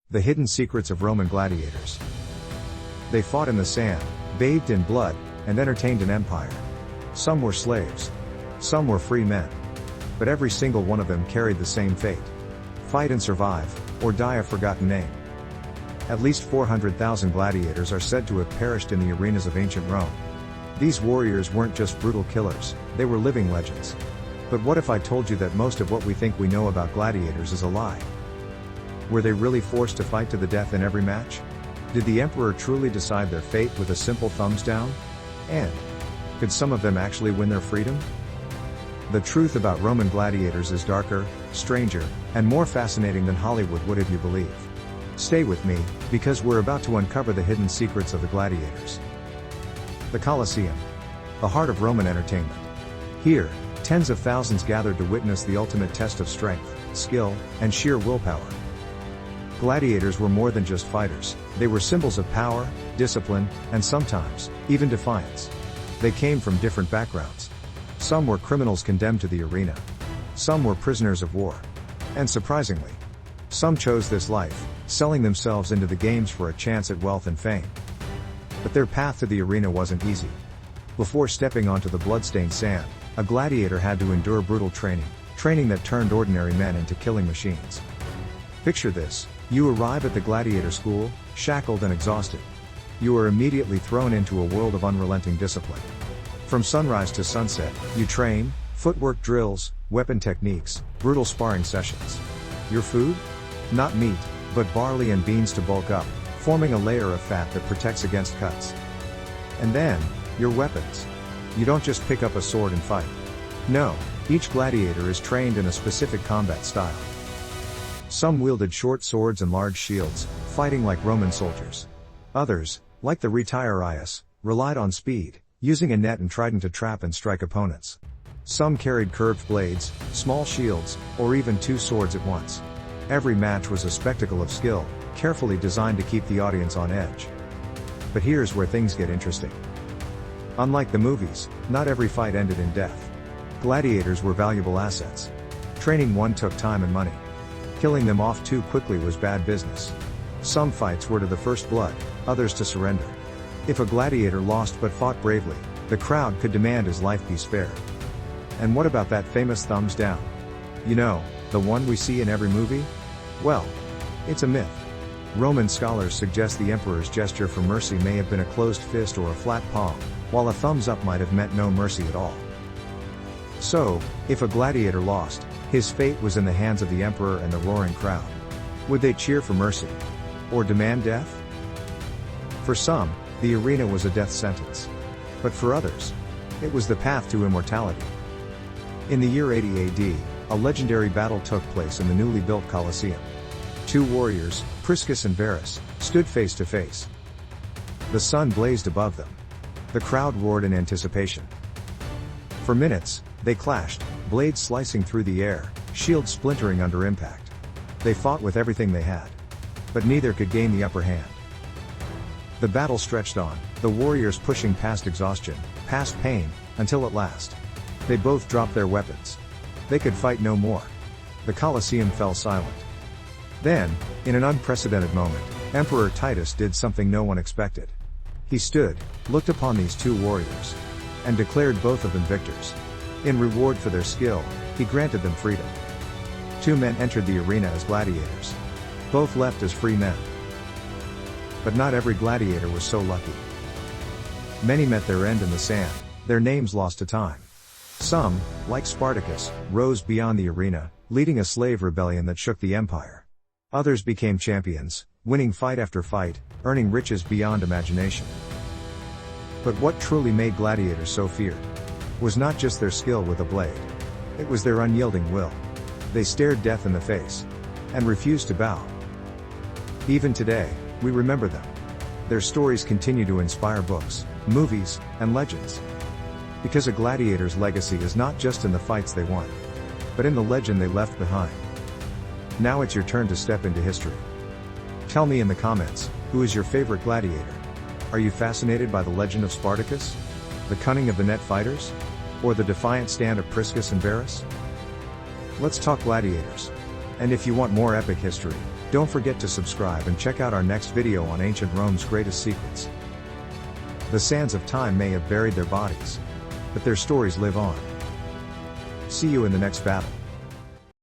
The hidden secrets of Roman gladiators. They fought in the sand, bathed in blood, and entertained an empire. Some were slaves. Some were free men. But every single one of them carried the same fate. Fight and survive, or die a forgotten name. At least 400,000 gladiators are said to have perished in the arenas of ancient Rome. These warriors weren't just brutal killers, they were living legends. But what if I told you that most of what we think we know about gladiators is a lie? Were they really forced to fight to the death in every match? Did the emperor truly decide their fate with a simple thumbs down? And could some of them actually win their freedom? The truth about Roman gladiators is darker, stranger, and more fascinating than Hollywood would have you believe. Stay with me, because we're about to uncover the hidden secrets of the gladiators. The Colosseum. The heart of Roman entertainment. Here, tens of thousands gathered to witness the ultimate test of strength, skill, and sheer willpower. Gladiators were more than just fighters, they were symbols of power, discipline, and sometimes, even defiance. They came from different backgrounds. Some were criminals condemned to the arena. Some were prisoners of war. And surprisingly, some chose this life, selling themselves into the games for a chance at wealth and fame. But their path to the arena wasn't easy. Before stepping onto the bloodstained sand, a gladiator had to endure brutal training that turned ordinary men into killing machines. Picture this. You arrive at the gladiator school, shackled and exhausted. You are immediately thrown into a world of unrelenting discipline. From sunrise to sunset, you train, footwork drills, weapon techniques, brutal sparring sessions. Your food? Not meat, but barley and beans to bulk up, forming a layer of fat that protects against cuts. And then, your weapons. You don't just pick up a sword and fight. No, each gladiator is trained in a specific combat style. Some wielded short swords and large shields, fighting like Roman soldiers. Others, like the retiarius, relied on speed, using a net and trident to trap and strike opponents. Some carried curved blades, small shields, or even two swords at once. Every match was a spectacle of skill, carefully designed to keep the audience on edge. But here's where things get interesting. Unlike the movies, not every fight ended in death. Gladiators were valuable assets. Training one took time and money. Killing them off too quickly was bad business. Some fights were to the first blood, others to surrender. If a gladiator lost but fought bravely, the crowd could demand his life be spared. And what about that famous thumbs down? You know, the one we see in every movie? Well, it's a myth. Roman scholars suggest the emperor's gesture for mercy may have been a closed fist or a flat palm, while a thumbs up might have meant no mercy at all. So, if a gladiator lost, his fate was in the hands of the emperor and the roaring crowd. Would they cheer for mercy? Or demand death? For some, the arena was a death sentence. But for others, it was the path to immortality. In the year 80 AD, a legendary battle took place in the newly built Colosseum. Two warriors, Priscus and Verus, stood face to face. The sun blazed above them. The crowd roared in anticipation. For minutes, they clashed, blades slicing through the air, shields splintering under impact. They fought with everything they had. But neither could gain the upper hand. The battle stretched on, the warriors pushing past exhaustion, past pain, until at last, they both dropped their weapons. They could fight no more. The Colosseum fell silent. Then, in an unprecedented moment, Emperor Titus did something no one expected. He stood, looked upon these two warriors, and declared both of them victors. In reward for their skill, he granted them freedom. Two men entered the arena as gladiators. Both left as free men. But not every gladiator was so lucky. Many met their end in the sand, their names lost to time. Some, like Spartacus, rose beyond the arena, leading a slave rebellion that shook the empire. Others became champions, winning fight after fight, earning riches beyond imagination. But what truly made gladiators so feared was not just their skill with a blade. It was their unyielding will. They stared death in the face and refused to bow. Even today, we remember them. Their stories continue to inspire books, movies, and legends. Because a gladiator's legacy is not just in the fights they won, but in the legend they left behind. Now it's your turn to step into history. Tell me in the comments, who is your favorite gladiator? Are you fascinated by the legend of Spartacus? The cunning of the net fighters? Or the defiant stand of Priscus and Verus? Let's talk gladiators. And if you want more epic history, Don't forget to subscribe and check out our next video on ancient Rome's greatest secrets. The sands of time may have buried their bodies, but their stories live on. See you in the next battle.